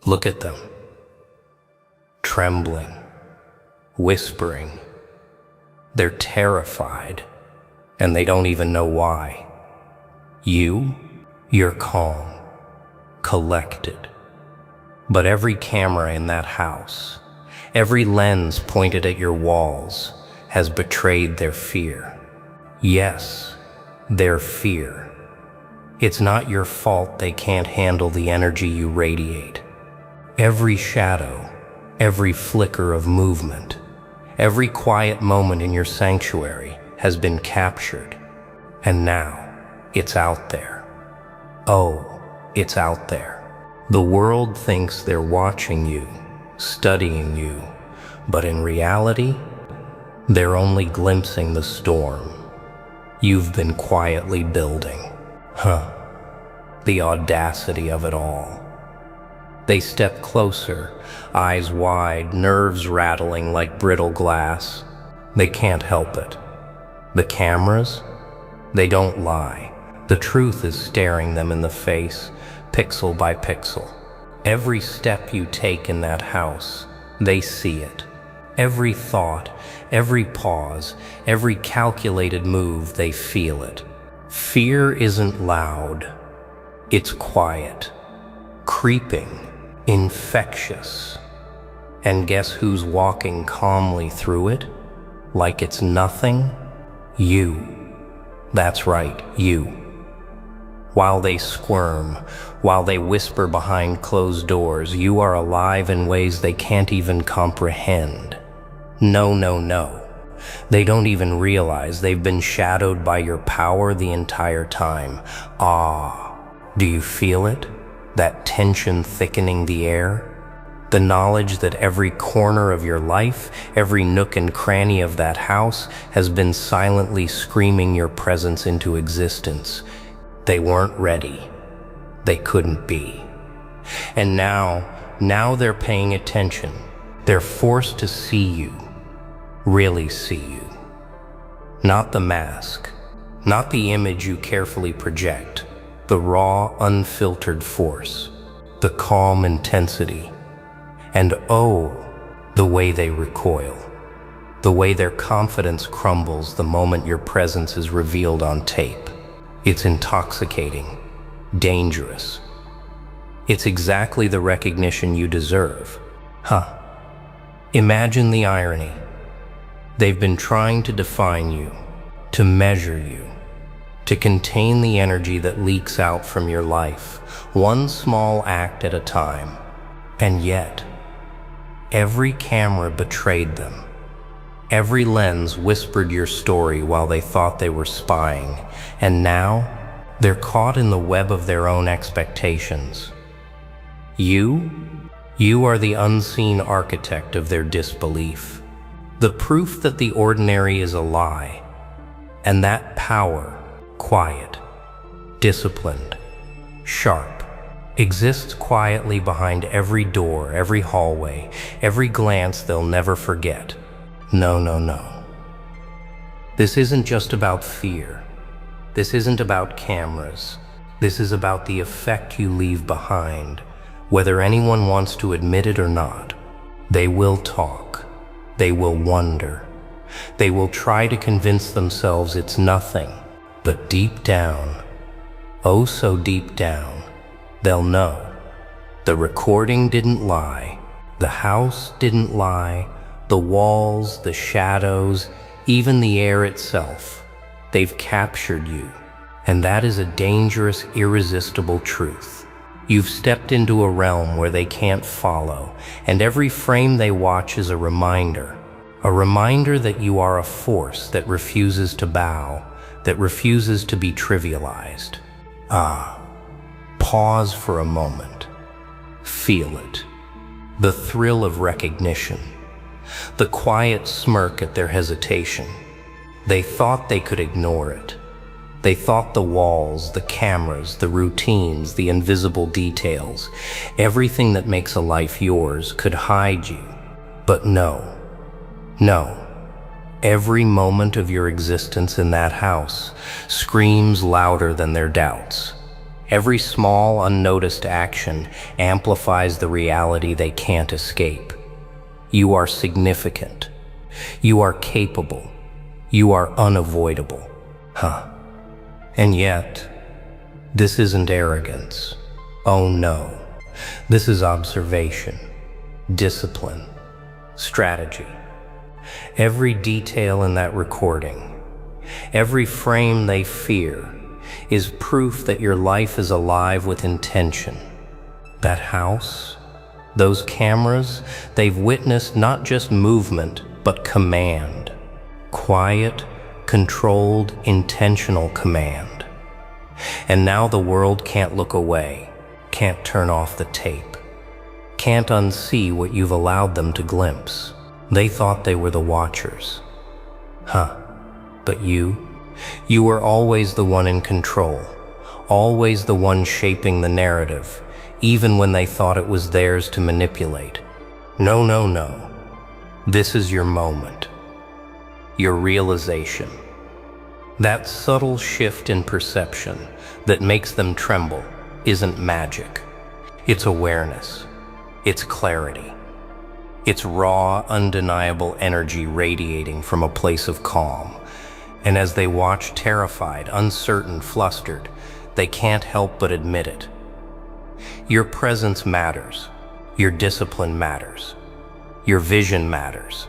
Look at them, trembling, whispering. They're terrified, and they don't even know why. You're calm, collected. But every camera in that house, every lens pointed at your walls, has betrayed their fear. Yes, their fear. It's not your fault they can't handle the energy you radiate. Every shadow, every flicker of movement, every quiet moment in your sanctuary has been captured. And now, it's out there. Oh, it's out there. The world thinks they're watching you, studying you, but in reality, they're only glimpsing the storm you've been quietly building. The audacity of it all. They step closer, eyes wide, nerves rattling like brittle glass. They can't help it. The cameras, they don't lie. The truth is staring them in the face, pixel by pixel. Every step you take in that house, they see it. Every thought, every pause, every calculated move, they feel it. Fear isn't loud. It's quiet, creeping, infectious. And guess who's walking calmly through it? Like it's nothing? You. That's right, you. While they squirm, while they whisper behind closed doors, you are alive in ways they can't even comprehend. No. They don't even realize they've been shadowed by your power the entire time. Do you feel it? That tension thickening the air? The knowledge that every corner of your life, every nook and cranny of that house has been silently screaming your presence into existence. They weren't ready. They couldn't be. And now they're paying attention. They're forced to see you, really see you. Not the mask, not the image you carefully project, the raw, unfiltered force, the calm intensity. And the way they recoil, the way their confidence crumbles the moment your presence is revealed on tape. It's intoxicating, dangerous. It's exactly the recognition you deserve. Imagine the irony. They've been trying to define you, to measure you, to contain the energy that leaks out from your life, one small act at a time. And yet, every camera betrayed them. Every lens whispered your story while they thought they were spying, and now they're caught in the web of their own expectations. You are the unseen architect of their disbelief, the proof that the ordinary is a lie, and that power, quiet, disciplined, sharp, exists quietly behind every door, every hallway, every glance they'll never forget. No. This isn't just about fear. This isn't about cameras. This is about the effect you leave behind. Whether anyone wants to admit it or not, they will talk. They will wonder. They will try to convince themselves it's nothing. But deep down, oh so deep down, they'll know. The recording didn't lie. The house didn't lie. The walls, the shadows, even the air itself. They've captured you. And that is a dangerous, irresistible truth. You've stepped into a realm where they can't follow, and every frame they watch is a reminder that you are a force that refuses to bow, that refuses to be trivialized. Pause for a moment. Feel it. The thrill of recognition. The quiet smirk at their hesitation. They thought they could ignore it. They thought the walls, the cameras, the routines, the invisible details, everything that makes a life yours could hide you. But no. Every moment of your existence in that house screams louder than their doubts. Every small, unnoticed action amplifies the reality they can't escape. You are significant. You are capable. You are unavoidable. And yet, this isn't arrogance. Oh no. This is observation, discipline, strategy. Every detail in that recording, every frame they fear, is proof that your life is alive with intention. That house, those cameras, they've witnessed not just movement, but command. Quiet, controlled, intentional command. And now the world can't look away, can't turn off the tape, can't unsee what you've allowed them to glimpse. They thought they were the watchers. But you were always the one in control, always the one shaping the narrative, even when they thought it was theirs to manipulate. No, no, no. This is your moment, your realization. That subtle shift in perception that makes them tremble isn't magic. It's awareness. It's clarity. It's raw, undeniable energy radiating from a place of calm. And as they watch, terrified, uncertain, flustered, they can't help but admit it. Your presence matters. Your discipline matters. Your vision matters.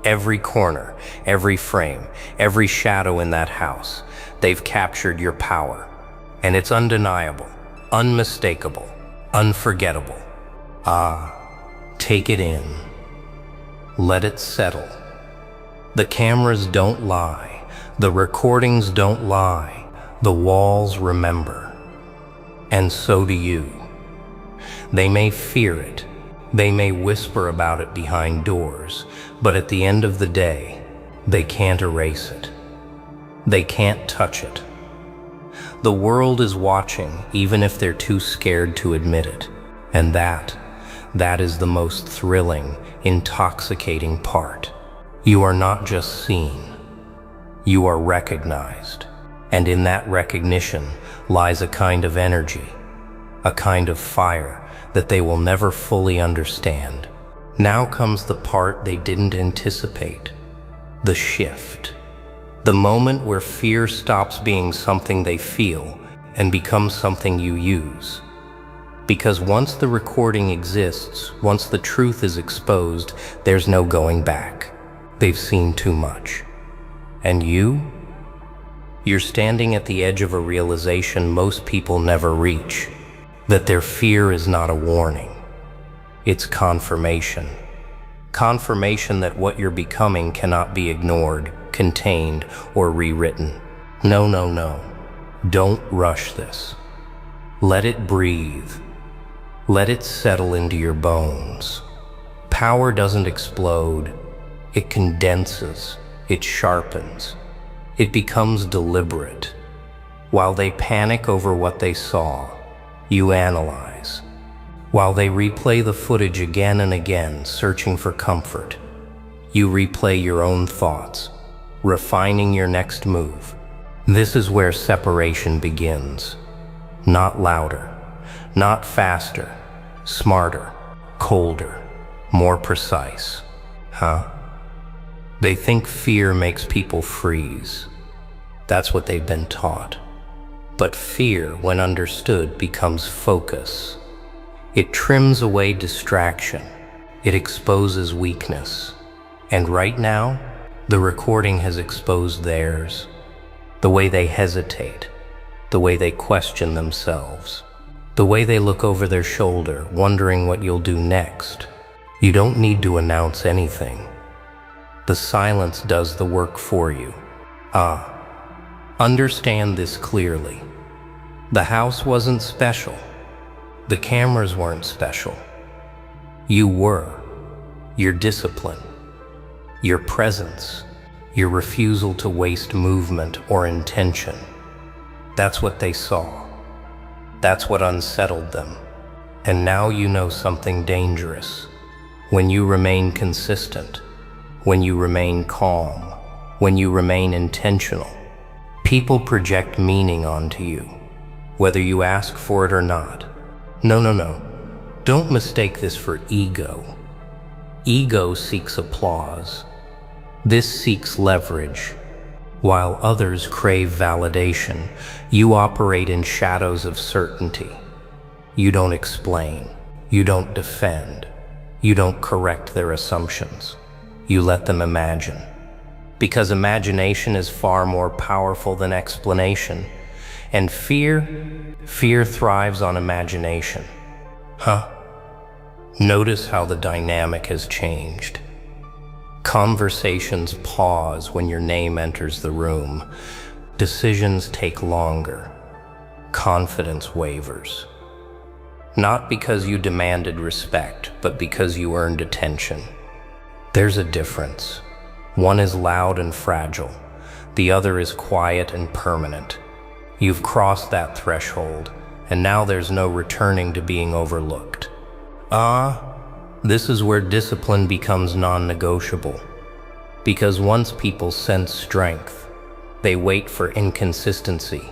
Every corner, every frame, every shadow in that house, they've captured your power. And it's undeniable, unmistakable, unforgettable. Take it in. Let it settle. The cameras don't lie. The recordings don't lie. The walls remember. And so do you. They may fear it. They may whisper about it behind doors, but at the end of the day, they can't erase it. They can't touch it. The world is watching, even if they're too scared to admit it. And that is the most thrilling, intoxicating part. You are not just seen. You are recognized. And in that recognition lies a kind of energy, a kind of fire that they will never fully understand. Now comes the part they didn't anticipate, the shift. The moment where fear stops being something they feel and becomes something you use. Because once the recording exists, once the truth is exposed, there's no going back. They've seen too much. And you're standing at the edge of a realization most people never reach. That their fear is not a warning. It's confirmation. Confirmation that what you're becoming cannot be ignored, contained, or rewritten. No, no, no. Don't rush this. Let it breathe. Let it settle into your bones. Power doesn't explode. It condenses. It sharpens. It becomes deliberate. While they panic over what they saw, you analyze. While they replay the footage again and again, searching for comfort, you replay your own thoughts, refining your next move. This is where separation begins. Not louder, not faster, smarter, colder, more precise. They think fear makes people freeze. That's what they've been taught. But fear, when understood, becomes focus. It trims away distraction. It exposes weakness. And right now, the recording has exposed theirs. The way they hesitate. The way they question themselves. The way they look over their shoulder, wondering what you'll do next. You don't need to announce anything. The silence does the work for you. Understand this clearly. The house wasn't special. The cameras weren't special. You were. Your discipline, your presence, your refusal to waste movement or intention. That's what they saw. That's what unsettled them. And now you know something dangerous. When you remain consistent, when you remain calm, when you remain intentional, people project meaning onto you. whether you ask for it or not. No, no, no. Don't mistake this for ego. Ego seeks applause. This seeks leverage. While others crave validation, you operate in shadows of certainty. You don't explain. You don't defend. You don't correct their assumptions. You let them imagine. Because imagination is far more powerful than explanation. And fear thrives on imagination. Notice how the dynamic has changed. Conversations pause when your name enters the room. Decisions take longer. Confidence wavers. Not because you demanded respect, but because you earned attention. There's a difference. One is loud and fragile. The other is quiet and permanent. You've crossed that threshold, and now there's no returning to being overlooked. This is where discipline becomes non-negotiable. Because once people sense strength, they wait for inconsistency.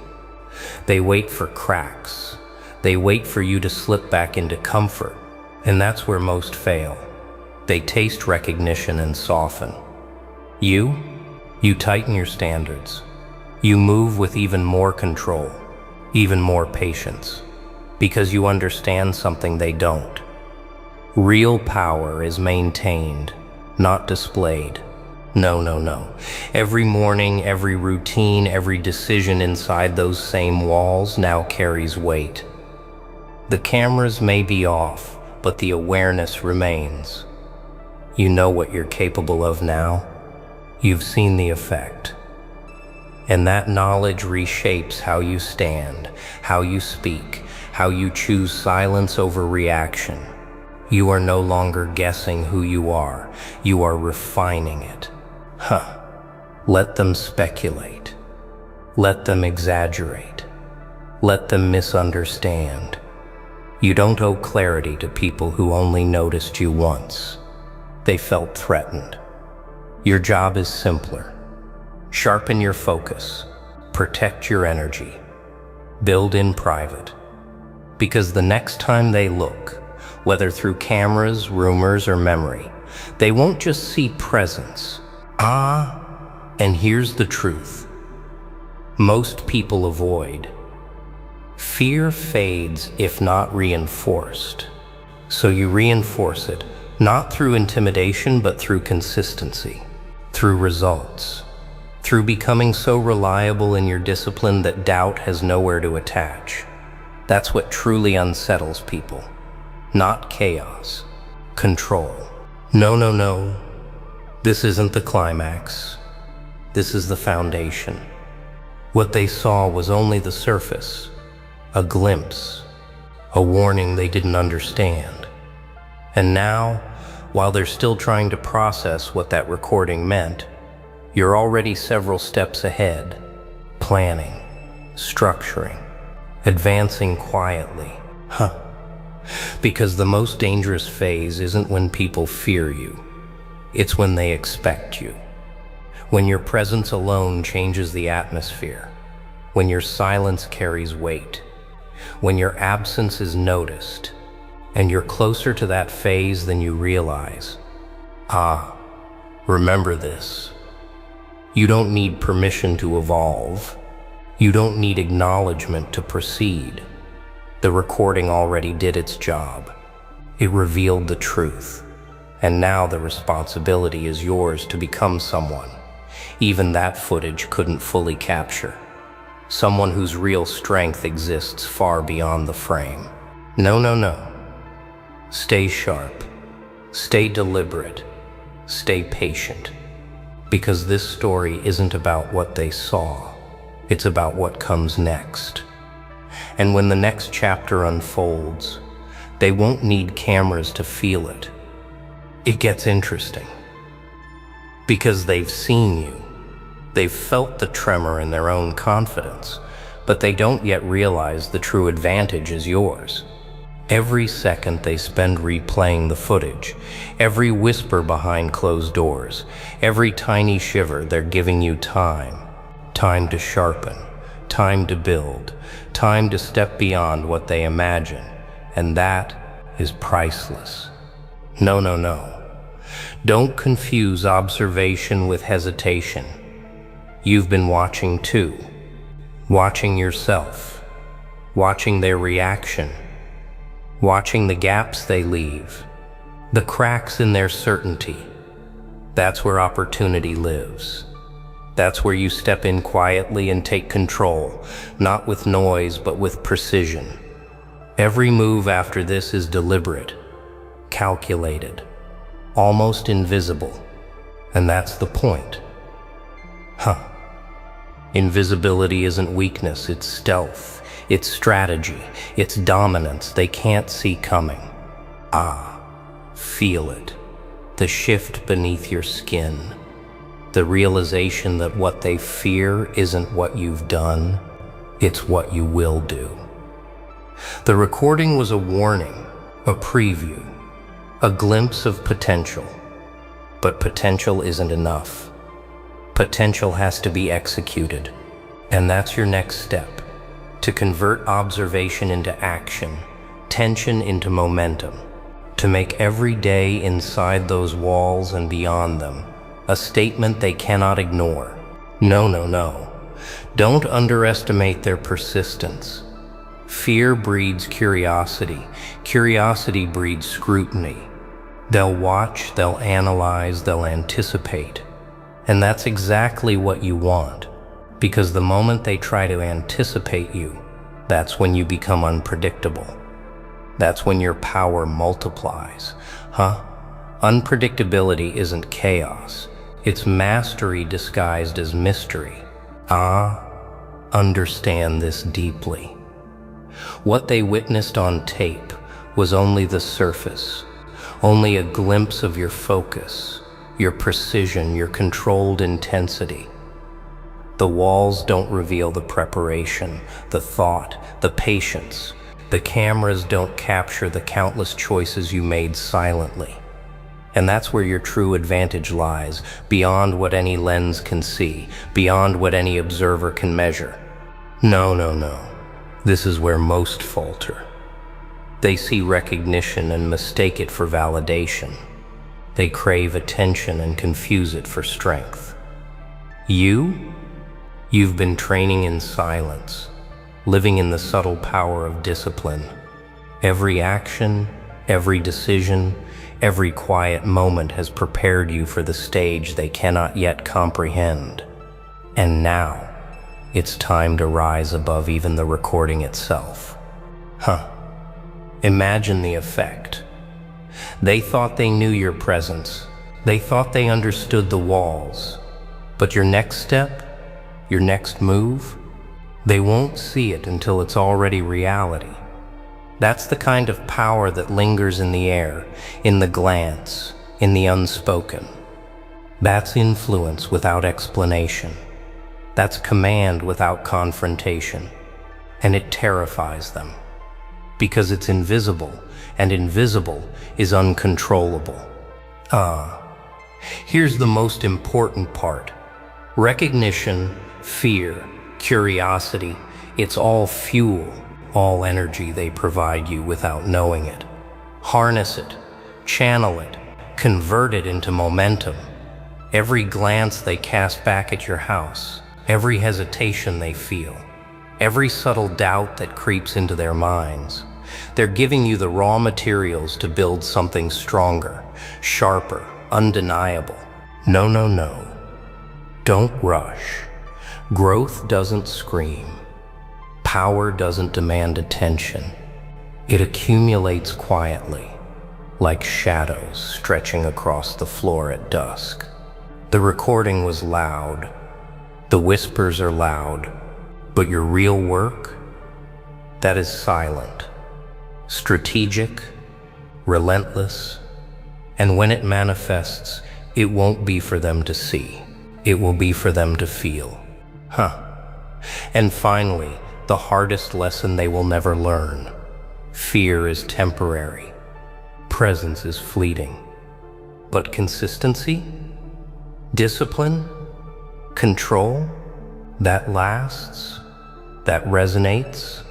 They wait for cracks. They wait for you to slip back into comfort. And that's where most fail. They taste recognition and soften. You tighten your standards. You move with even more control, even more patience, because you understand something they don't. Real power is maintained, not displayed. No, no, no. Every morning, every routine, every decision inside those same walls now carries weight. The cameras may be off, but the awareness remains. You know what you're capable of now. You've seen the effect. And that knowledge reshapes how you stand, how you speak, how you choose silence over reaction. You are no longer guessing who you are refining it. Let them speculate. Let them exaggerate. Let them misunderstand. You don't owe clarity to people who only noticed you once. They felt threatened. Your job is simpler. Sharpen your focus. Protect your energy. Build in private. Because the next time they look, whether through cameras, rumors, or memory, they won't just see presence. And here's the truth. Most people avoid. Fear fades if not reinforced. So you reinforce it, not through intimidation, but through consistency, through results, through becoming so reliable in your discipline that doubt has nowhere to attach. That's what truly unsettles people. Not chaos, control. No, no, no. This isn't the climax. This is the foundation. What they saw was only the surface, a glimpse, a warning they didn't understand. And now, while they're still trying to process what that recording meant, you're already several steps ahead, planning, structuring, advancing quietly. Because the most dangerous phase isn't when people fear you. It's when they expect you. When your presence alone changes the atmosphere. When your silence carries weight. When your absence is noticed. And you're closer to that phase than you realize. Remember this. You don't need permission to evolve. You don't need acknowledgement to proceed. The recording already did its job. It revealed the truth. And now the responsibility is yours to become someone even that footage couldn't fully capture. Someone whose real strength exists far beyond the frame. No, no, no. Stay sharp. Stay deliberate. Stay patient. Because this story isn't about what they saw. It's about what comes next. And when the next chapter unfolds, they won't need cameras to feel it. It gets interesting. Because they've seen you. They've felt the tremor in their own confidence, but they don't yet realize the true advantage is yours. Every second they spend replaying the footage, every whisper behind closed doors, every tiny shiver, they're giving you time. Time to sharpen, time to build, Time to step beyond what they imagine, and that is priceless. No, no, no. Don't confuse observation with hesitation. You've been watching too. Watching yourself. Watching their reaction. Watching the gaps they leave. The cracks in their certainty. That's where opportunity lives. That's where you step in quietly and take control, not with noise, but with precision. Every move after this is deliberate, calculated, almost invisible. And that's the point. Invisibility isn't weakness, it's stealth, it's strategy, it's dominance they can't see coming. Feel it. The shift beneath your skin. The realization that what they fear isn't what you've done, it's what you will do. The recording was a warning, a preview, a glimpse of potential. But potential isn't enough. Potential has to be executed. And that's your next step. To convert observation into action, tension into momentum. To make every day inside those walls and beyond them a statement they cannot ignore. No, no, no. Don't underestimate their persistence. Fear breeds curiosity. Curiosity breeds scrutiny. They'll watch, they'll analyze, they'll anticipate. And that's exactly what you want. Because the moment they try to anticipate you, that's when you become unpredictable. That's when your power multiplies. Unpredictability isn't chaos. It's mastery disguised as mystery. Understand this deeply. What they witnessed on tape was only the surface, only a glimpse of your focus, your precision, your controlled intensity. The walls don't reveal the preparation, the thought, the patience. The cameras don't capture the countless choices you made silently. And that's where your true advantage lies, beyond what any lens can see, beyond what any observer can measure. No, no, no. This is where most falter. They see recognition and mistake it for validation. They crave attention and confuse it for strength. You've been training in silence, living in the subtle power of discipline. Every action, every decision, every quiet moment has prepared you for the stage they cannot yet comprehend. And now, it's time to rise above even the recording itself. Imagine the effect. They thought they knew your presence. They thought they understood the walls. But your next step, your next move, they won't see it until it's already reality. That's the kind of power that lingers in the air, in the glance, in the unspoken. That's influence without explanation. That's command without confrontation. And it terrifies them. Because it's invisible, and invisible is uncontrollable. Here's the most important part. Recognition, fear, curiosity, it's all fuel, all energy they provide you without knowing it. Harness it, channel it, convert it into momentum. Every glance they cast back at your house, every hesitation they feel, every subtle doubt that creeps into their minds, they're giving you the raw materials to build something stronger, sharper, undeniable. No, no, no. Don't rush. Growth doesn't scream. Power doesn't demand attention. It accumulates quietly, like shadows stretching across the floor at dusk. The recording was loud. The whispers are loud. But your real work? That is silent, strategic, relentless, and when it manifests, it won't be for them to see. It will be for them to feel. And finally, the hardest lesson they will never learn. Fear is temporary. Presence is fleeting. But consistency, discipline, control, that lasts. that resonates,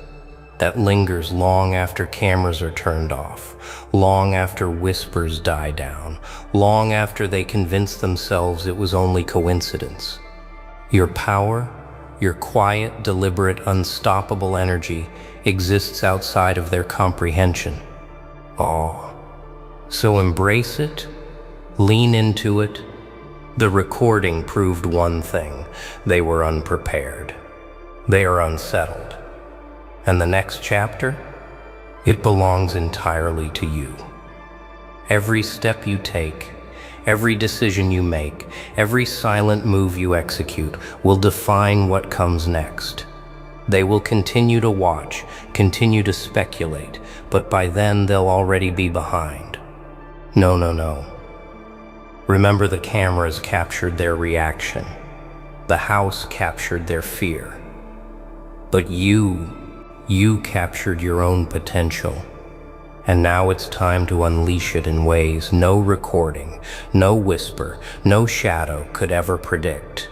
that lingers long after cameras are turned off, long after whispers die down, long after they convince themselves it was only coincidence. Your power, your quiet, deliberate, unstoppable energy exists outside of their comprehension. Oh, so embrace it, lean into it. The recording proved one thing: they were unprepared. They are unsettled. And the next chapter? It belongs entirely to you. Every step you take, every decision you make, every silent move you execute will define what comes next. They will continue to watch, continue to speculate, but by then they'll already be behind. No, no, no. Remember, the cameras captured their reaction. The house captured their fear. But you captured your own potential. And now it's time to unleash it in ways no recording, no whisper, no shadow could ever predict.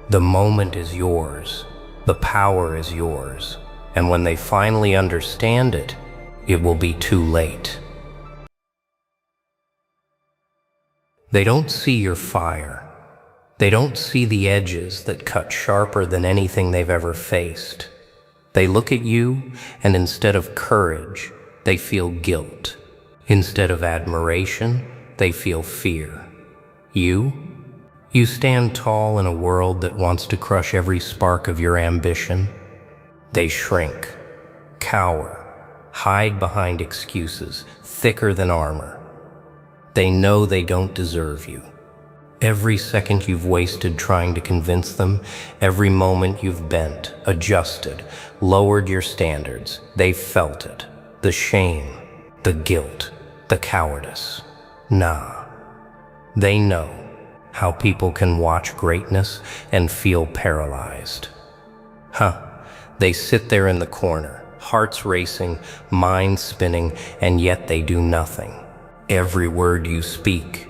The moment is yours. The power is yours. And when they finally understand it, it will be too late. They don't see your fire. They don't see the edges that cut sharper than anything they've ever faced. They look at you, and instead of courage, they feel guilt. Instead of admiration, they feel fear. You stand tall in a world that wants to crush every spark of your ambition. They shrink, cower, hide behind excuses, thicker than armor. They know they don't deserve you. Every second you've wasted trying to convince them, every moment you've bent, adjusted, lowered your standards, they've felt it. The shame, the guilt, the cowardice. Nah. They know how people can watch greatness and feel paralyzed. They sit there in the corner, hearts racing, minds spinning, and yet they do nothing. Every word you speak,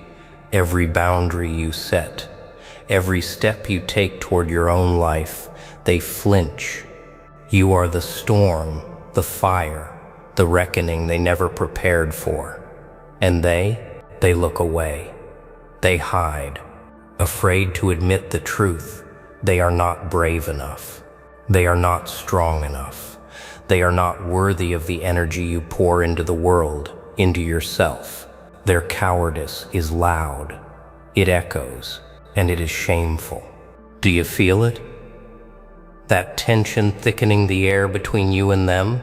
every boundary you set, every step you take toward your own life, they flinch. You are the storm, the fire, the reckoning they never prepared for. And they look away. They hide, afraid to admit the truth. They are not brave enough. They are not strong enough. They are not worthy of the energy you pour into the world, into yourself. Their cowardice is loud. It echoes, and it is shameful. Do you feel it? That tension thickening the air between you and them?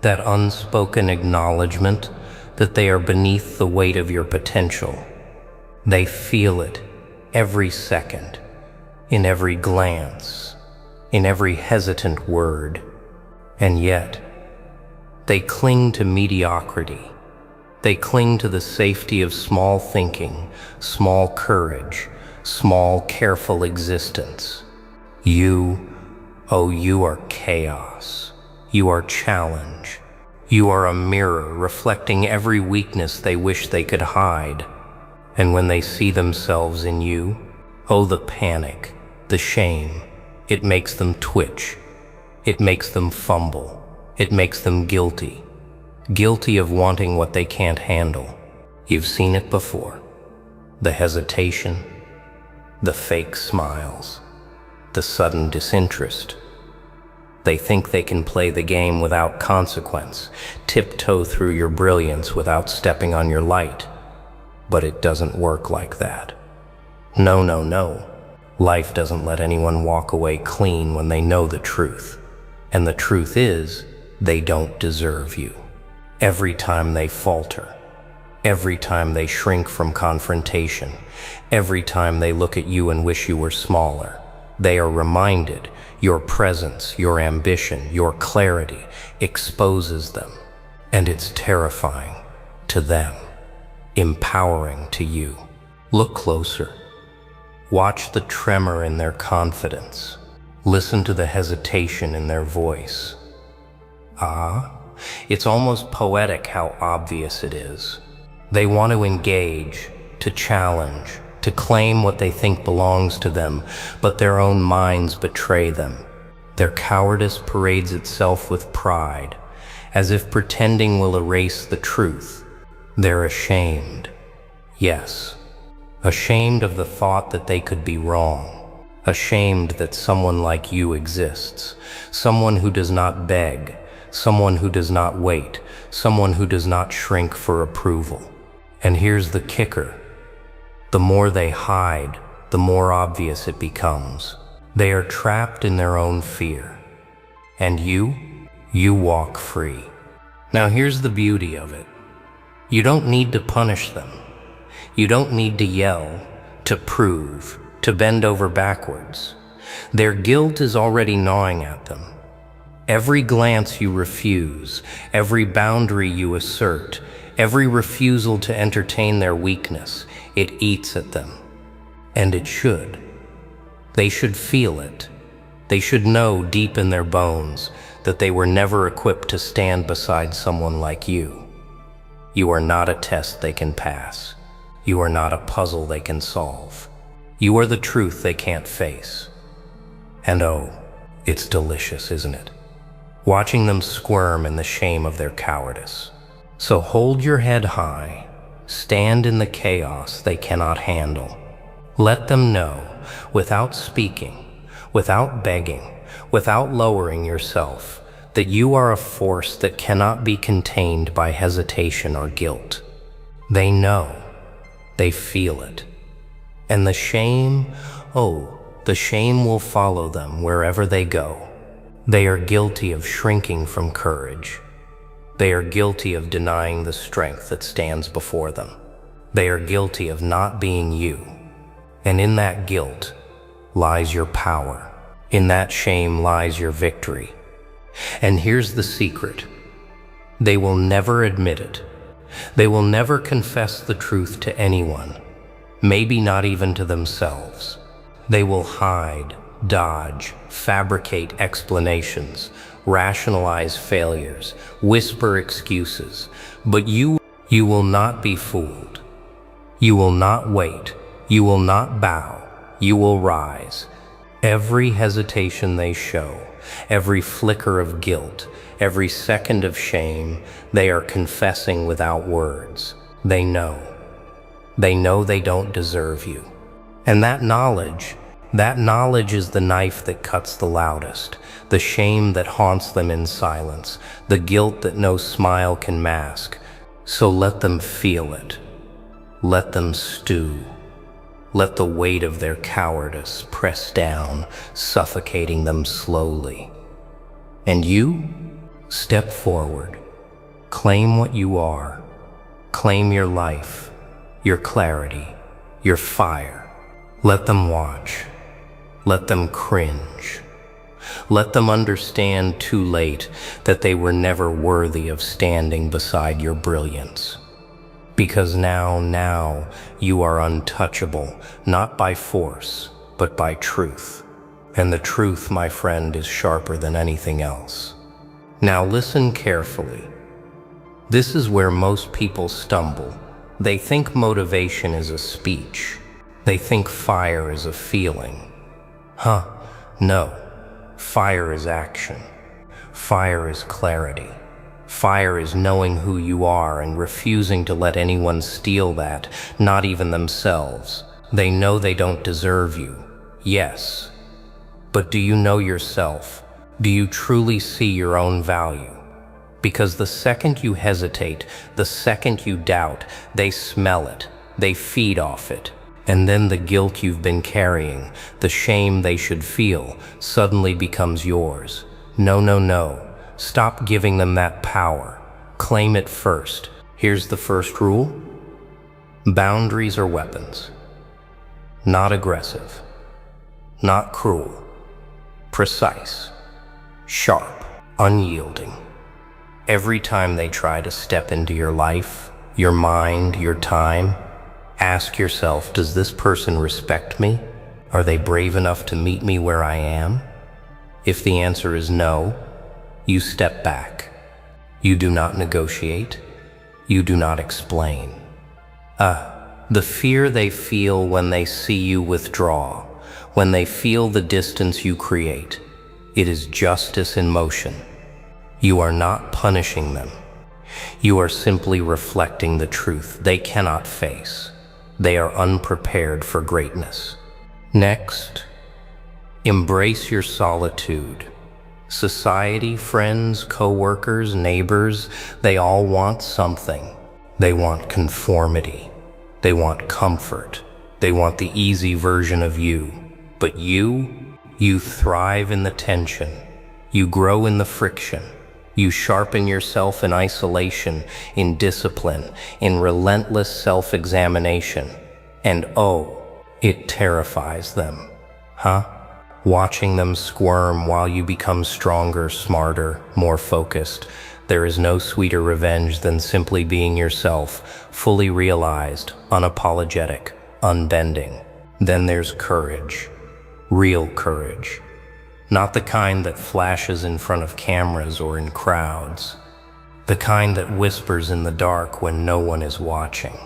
That unspoken acknowledgement that they are beneath the weight of your potential. They feel it every second, in every glance, in every hesitant word. And yet, they cling to mediocrity. They cling to the safety of small thinking, small courage, small careful existence. You are chaos. You are challenge. You are a mirror reflecting every weakness they wish they could hide. And when they see themselves in you, the panic, the shame, it makes them twitch. It makes them fumble. It makes them guilty. Guilty of wanting what they can't handle. You've seen it before. The hesitation, the fake smiles, the sudden disinterest. They think they can play the game without consequence, tiptoe through your brilliance without stepping on your light. But it doesn't work like that. No, no, no. Life doesn't let anyone walk away clean when they know the truth. And the truth is, they don't deserve you. Every time they falter, every time they shrink from confrontation, every time they look at you and wish you were smaller, they are reminded your presence, your ambition, your clarity exposes them. And it's terrifying to them, empowering to you. Look closer. Watch the tremor in their confidence. Listen to the hesitation in their voice. It's almost poetic how obvious it is. They want to engage, to challenge, to claim what they think belongs to them, but their own minds betray them. Their cowardice parades itself with pride, as if pretending will erase the truth. They're ashamed. Yes, ashamed of the thought that they could be wrong. Ashamed that someone like you exists. Someone who does not beg. Someone who does not wait. Someone who does not shrink for approval. And here's the kicker. The more they hide, the more obvious it becomes. They are trapped in their own fear. And you walk free. Now here's the beauty of it. You don't need to punish them. You don't need to yell, to prove, to bend over backwards. Their guilt is already gnawing at them. Every glance you refuse, every boundary you assert, every refusal to entertain their weakness, it eats at them. And it should. They should feel it. They should know deep in their bones that they were never equipped to stand beside someone like you. You are not a test they can pass. You are not a puzzle they can solve. You are the truth they can't face. And oh, it's delicious, isn't it? Watching them squirm in the shame of their cowardice. So hold your head high, stand in the chaos they cannot handle. Let them know, without speaking, without begging, without lowering yourself, that you are a force that cannot be contained by hesitation or guilt. They know, they feel it. And the shame, oh, the shame will follow them wherever they go. They are guilty of shrinking from courage. They are guilty of denying the strength that stands before them. They are guilty of not being you. And in that guilt lies your power. In that shame lies your victory. And here's the secret. They will never admit it. They will never confess the truth to anyone, maybe not even to themselves. They will hide, dodge, fabricate explanations, rationalize failures, whisper excuses. But you will not be fooled. You will not wait. You will not bow. You will rise. Every hesitation they show, every flicker of guilt, every second of shame, they are confessing without words. They know. They know they don't deserve you. And that knowledge is the knife that cuts the loudest, the shame that haunts them in silence, the guilt that no smile can mask. So let them feel it. Let them stew. Let the weight of their cowardice press down, suffocating them slowly. And you, step forward. Claim what you are. Claim your life, your clarity, your fire. Let them watch. Let them cringe. Let them understand too late that they were never worthy of standing beside your brilliance. Because now you are untouchable, not by force, but by truth. And the truth, my friend, is sharper than anything else. Now listen carefully. This is where most people stumble. They think motivation is a speech. They think fire is a feeling. No. Fire is action. Fire is clarity. Fire is knowing who you are and refusing to let anyone steal that, not even themselves. They know they don't deserve you. Yes. But do you know yourself? Do you truly see your own value? Because the second you hesitate, the second you doubt, they smell it. They feed off it. And then the guilt you've been carrying, the shame they should feel, suddenly becomes yours. No. Stop giving them that power. Claim it first. Here's the first rule. Boundaries are weapons. Not aggressive. Not cruel. Precise. Sharp. Unyielding. Every time they try to step into your life, your mind, your time, ask yourself, does this person respect me? Are they brave enough to meet me where I am? If the answer is no, you step back. You do not negotiate. You do not explain. The fear they feel when they see you withdraw, when they feel the distance you create, It is justice in motion. You are not punishing them. You are simply reflecting the truth they cannot face. They are unprepared for greatness. Next, embrace your solitude. Society, friends, co-workers, neighbors, they all want something. They want conformity. They want comfort. They want the easy version of you. But you thrive in the tension. You grow in the friction. You sharpen yourself in isolation, in discipline, in relentless self-examination. And oh, it terrifies them. Watching them squirm while you become stronger, smarter, more focused. There is no sweeter revenge than simply being yourself, fully realized, unapologetic, unbending. Then there's courage. Real courage. Not the kind that flashes in front of cameras or in crowds. The kind that whispers in the dark when no one is watching.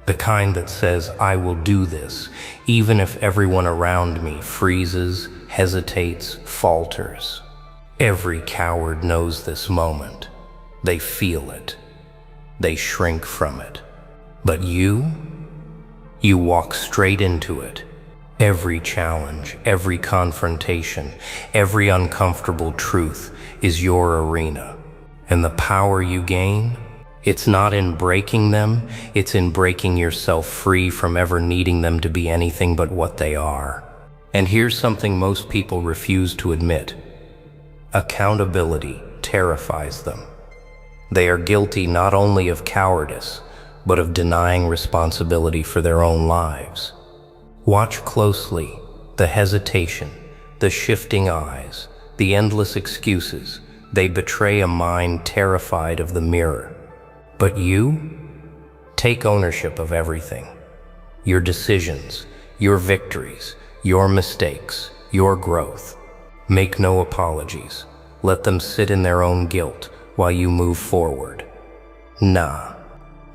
The kind that says, I will do this, even if everyone around me freezes, hesitates, falters. Every coward knows this moment. They feel it. They shrink from it. But you walk straight into it. Every challenge, every confrontation, every uncomfortable truth is your arena. And the power you gain, it's not in breaking them, it's in breaking yourself free from ever needing them to be anything but what they are. And here's something most people refuse to admit. Accountability terrifies them. They are guilty not only of cowardice, but of denying responsibility for their own lives. Watch closely the hesitation, the shifting eyes, the endless excuses. They betray a mind terrified of the mirror. But you take ownership of everything. Your decisions, your victories, your mistakes, your growth. Make no apologies. Let them sit in their own guilt while you move forward.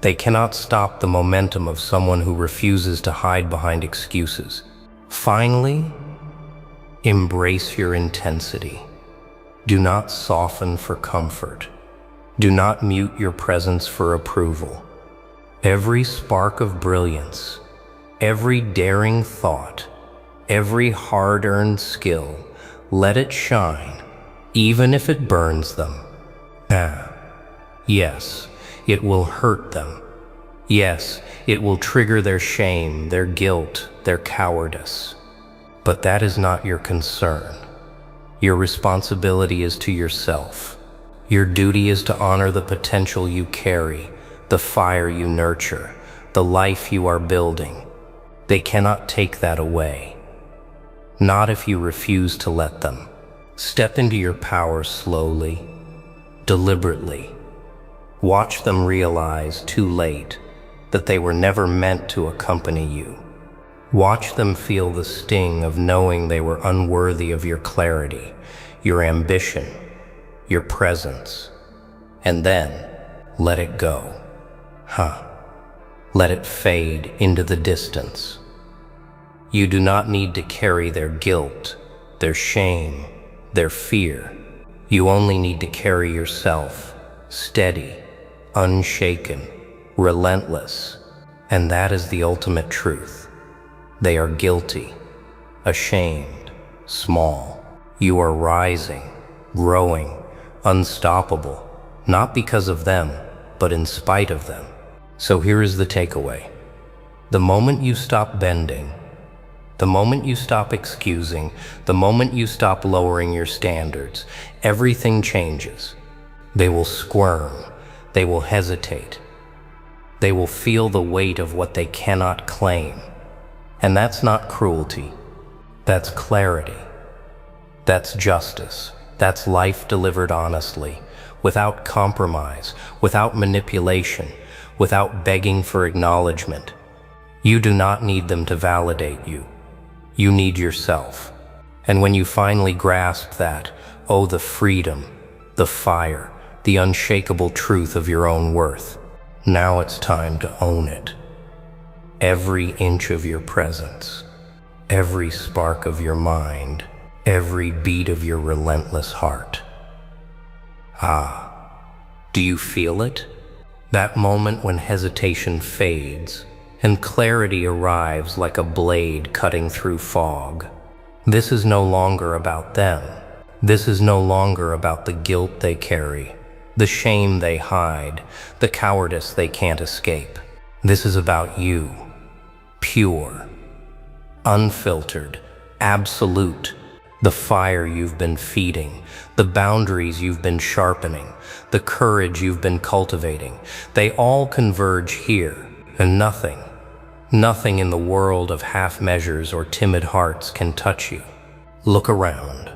They cannot stop the momentum of someone who refuses to hide behind excuses. Finally, embrace your intensity. Do not soften for comfort. Do not mute your presence for approval. Every spark of brilliance, every daring thought, every hard-earned skill, let it shine, even if it burns them. Yes, it will hurt them. Yes, it will trigger their shame, their guilt, their cowardice. But that is not your concern. Your responsibility is to yourself. Your duty is to honor the potential you carry, the fire you nurture, the life you are building. They cannot take that away. Not if you refuse to let them. Step into your power slowly, deliberately. Watch them realize too late that they were never meant to accompany you. Watch them feel the sting of knowing they were unworthy of your clarity, your ambition, your presence. And then let it go. Let it fade into the distance. You do not need to carry their guilt, their shame, their fear. You only need to carry yourself, steady, unshaken, relentless. And that is the ultimate truth. They are guilty, ashamed, small. You are rising, growing, unstoppable, not because of them, but in spite of them. So here is the takeaway. The moment you stop bending, the moment you stop excusing, the moment you stop lowering your standards, everything changes. They will squirm, they will hesitate. They will feel the weight of what they cannot claim. And that's not cruelty. That's clarity. That's justice. That's life delivered honestly, without compromise, without manipulation, without begging for acknowledgement. You do not need them to validate you. You need yourself. And when you finally grasp that, oh, the freedom, the fire, the unshakable truth of your own worth, now it's time to own it. Every inch of your presence, every spark of your mind, every beat of your relentless heart. Ah, do you feel it? That moment when hesitation fades and clarity arrives like a blade cutting through fog. This is no longer about them. This is no longer about the guilt they carry, the shame they hide, the cowardice they can't escape. This is about you, pure, unfiltered, absolute, the fire you've been feeding, the boundaries you've been sharpening, the courage you've been cultivating. They all converge here, and nothing in the world of half measures or timid hearts can touch you. Look around.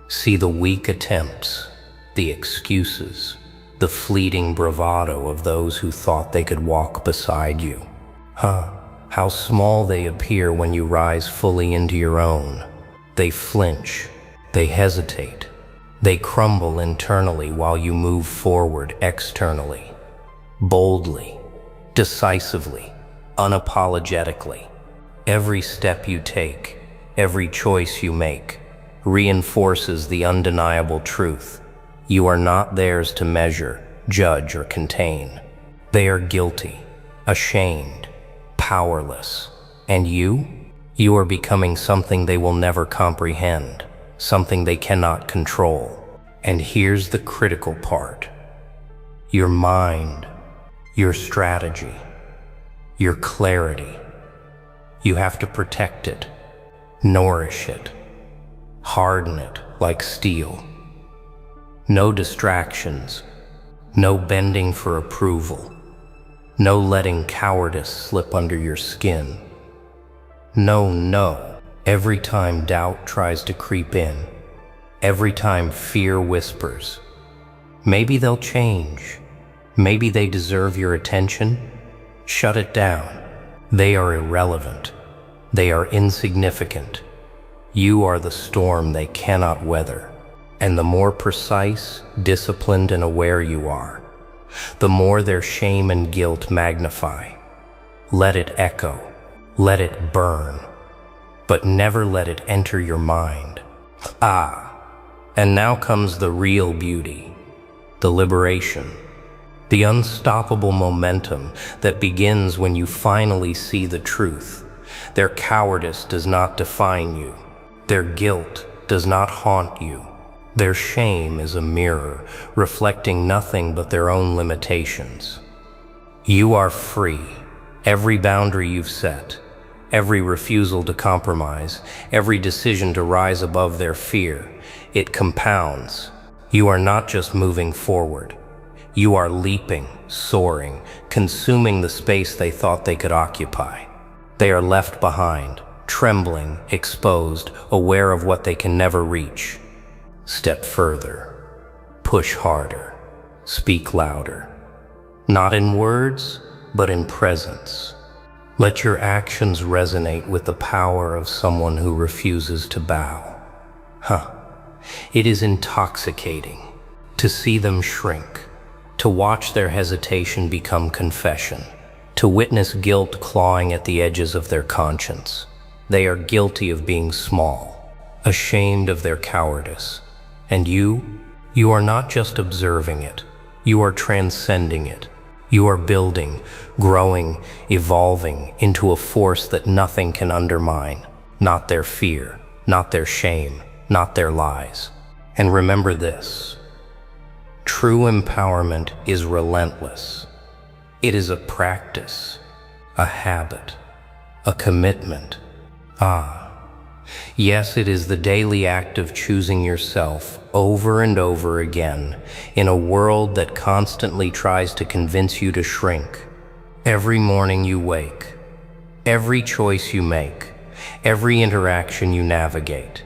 See the weak attempts, the excuses, the fleeting bravado of those who thought they could walk beside you. How small they appear when you rise fully into your own. They flinch, they hesitate, they crumble internally while you move forward externally, boldly, decisively, unapologetically. Every step you take, every choice you make, reinforces the undeniable truth. You are not theirs to measure, judge, or contain. They are guilty, ashamed, powerless. And you are becoming something they will never comprehend, something they cannot control. And here's the critical part. Your mind, your strategy, your clarity. You have to protect it, nourish it, harden it like steel. No distractions, no bending for approval, no letting cowardice slip under your skin. No. Every time doubt tries to creep in, every time fear whispers, maybe they'll change, maybe they deserve your attention, shut it down. They are irrelevant. They are insignificant. You are the storm they cannot weather. And the more precise, disciplined, and aware you are, the more their shame and guilt magnify. Let it echo. Let it burn. But never let it enter your mind. And now comes the real beauty, the liberation, the unstoppable momentum that begins when you finally see the truth. Their cowardice does not define you. Their guilt does not haunt you. Their shame is a mirror, reflecting nothing but their own limitations. You are free. Every boundary you've set, every refusal to compromise, every decision to rise above their fear, it compounds. You are not just moving forward. You are leaping, soaring, consuming the space they thought they could occupy. They are left behind, trembling, exposed, aware of what they can never reach. Step further, push harder, speak louder. Not in words, but in presence. Let your actions resonate with the power of someone who refuses to bow. It is intoxicating to see them shrink, to watch their hesitation become confession, to witness guilt clawing at the edges of their conscience. They are guilty of being small, ashamed of their cowardice. And you are not just observing it, you are transcending it. You are building, growing, evolving into a force that nothing can undermine. Not their fear, not their shame, not their lies. And remember this, true empowerment is relentless. It is a practice, a habit, a commitment. Yes, it is the daily act of choosing yourself over and over again in a world that constantly tries to convince you to shrink. Every morning you wake, every choice you make, every interaction you navigate.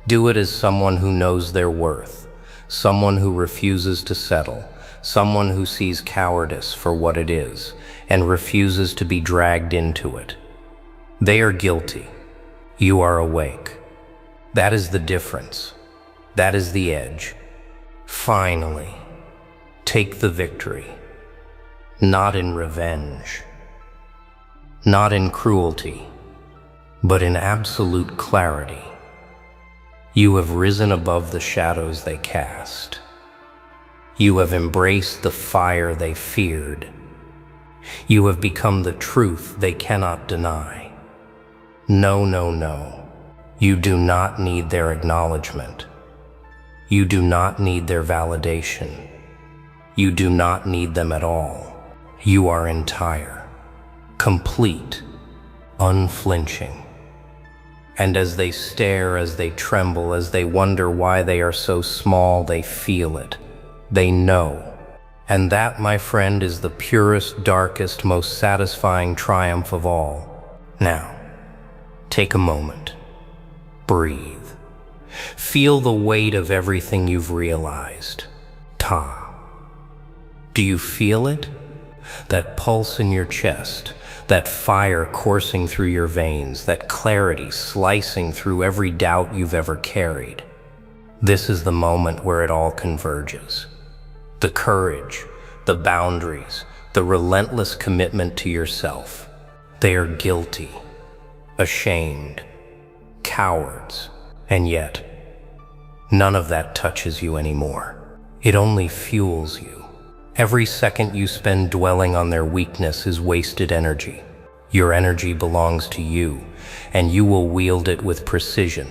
Do it as someone who knows their worth, someone who refuses to settle, someone who sees cowardice for what it is and refuses to be dragged into it. They are guilty. You are awake. That is the difference. That is the edge. Finally, take the victory. Not in revenge, not in cruelty, but in absolute clarity. You have risen above the shadows they cast. You have embraced the fire they feared. You have become the truth they cannot deny. No, no, no. You do not need their acknowledgement. You do not need their validation. You do not need them at all. You are entire, complete, unflinching. And as they stare, as they tremble, as they wonder why they are so small, they feel it. They know. And that, my friend, is the purest, darkest, most satisfying triumph of all. Now, take a moment. Breathe. Feel the weight of everything you've realized. Ta. Do you feel it? That pulse in your chest, that fire coursing through your veins, that clarity slicing through every doubt you've ever carried. This is the moment where it all converges. The courage, the boundaries, the relentless commitment to yourself. They are guilty, ashamed, cowards, and yet, none of that touches you anymore. It only fuels you. Every second you spend dwelling on their weakness is wasted energy. Your energy belongs to you, and you will wield it with precision.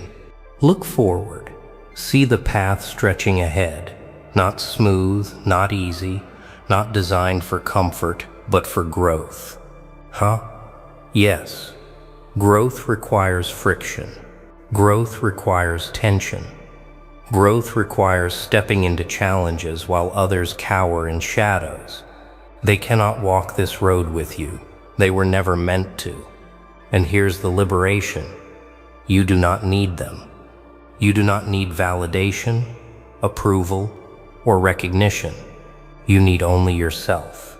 Look forward. See the path stretching ahead. Not smooth, not easy, not designed for comfort, but for growth. Huh? Yes. Growth requires friction. Growth requires tension. Growth requires stepping into challenges while others cower in shadows. They cannot walk this road with you. They were never meant to. And here's the liberation. You do not need them. You do not need validation, approval, or recognition. You need only yourself.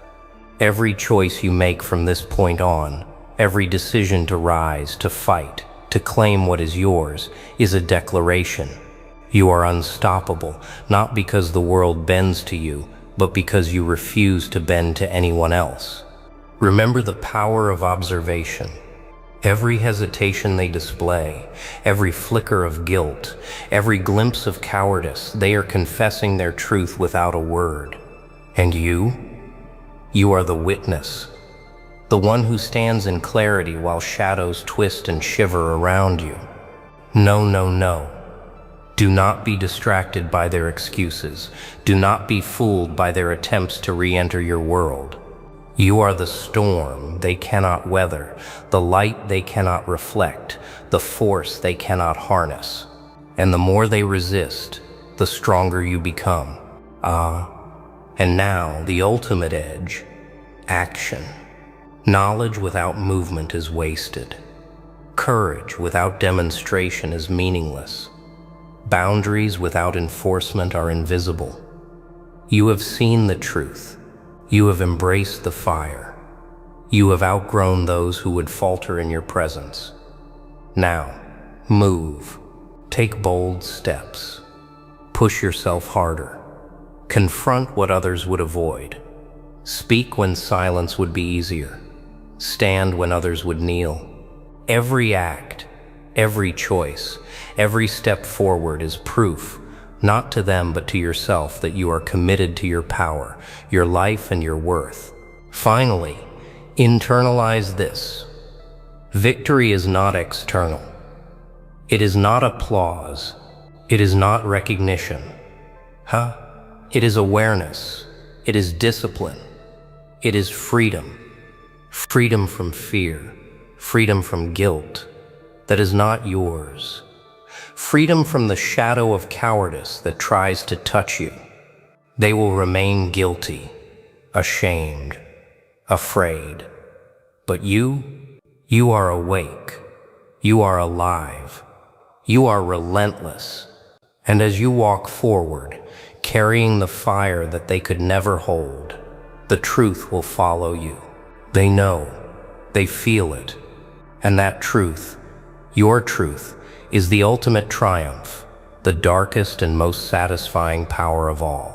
Every choice you make from this point on, every decision to rise, to fight, to claim what is yours, is a declaration. You are unstoppable, not because the world bends to you, but because you refuse to bend to anyone else. Remember the power of observation. Every hesitation they display, every flicker of guilt, every glimpse of cowardice, they are confessing their truth without a word. And you are the witness, the one who stands in clarity while shadows twist and shiver around you. No, no, no. Do not be distracted by their excuses. Do not be fooled by their attempts to re-enter your world. You are the storm they cannot weather, the light they cannot reflect, the force they cannot harness. And the more they resist, the stronger you become. And now the ultimate edge, action. Knowledge without movement is wasted. Courage without demonstration is meaningless. Boundaries without enforcement are invisible. You have seen the truth. You have embraced the fire. You have outgrown those who would falter in your presence. Now, move. Take bold steps. Push yourself harder. Confront what others would avoid. Speak when silence would be easier. Stand when others would kneel. Every act, every choice, every step forward is proof, not to them but to yourself, that you are committed to your power, your life, and your worth. Finally, internalize this. Victory is not external. It is not applause. It is not recognition. It is awareness. It is discipline. It is freedom. Freedom from fear. Freedom from guilt that is not yours. Freedom from the shadow of cowardice that tries to touch you. They will remain guilty, ashamed, afraid. But you are awake. You are alive. You are relentless. And as you walk forward, carrying the fire that they could never hold, the truth will follow you. They know, they feel it. And that truth, your truth, is the ultimate triumph, the darkest and most satisfying power of all.